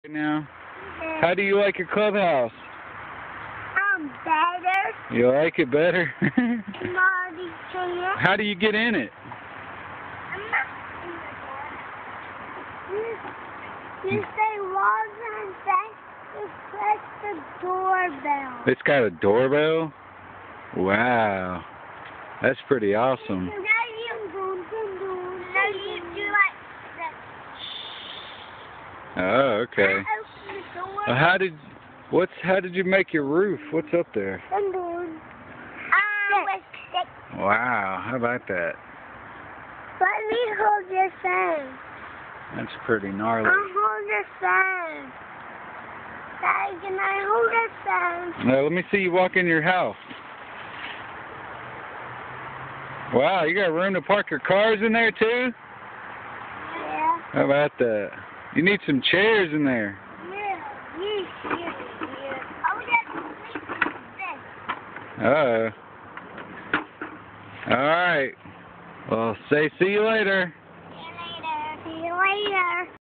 Now, how do you like your clubhouse? Better. You like it better? Marty, How do you get in it? You say walls and then you press the doorbell. It's got a doorbell? Wow. That's pretty awesome. Now you do like that. Oh, okay. I open the door. How did you make your roof? What's up there? With stick. Wow, how about that? Let me hold your phone. That's pretty gnarly. I'll hold your phone. Daddy, can I hold your phone? Now, let me see you walk in your house. Wow, you got room to park your cars in there too? Yeah. How about that? You need some chairs in there. Yeah. Oh, that's this. Uh-oh. All right. Well, see you later. See you later. See you later.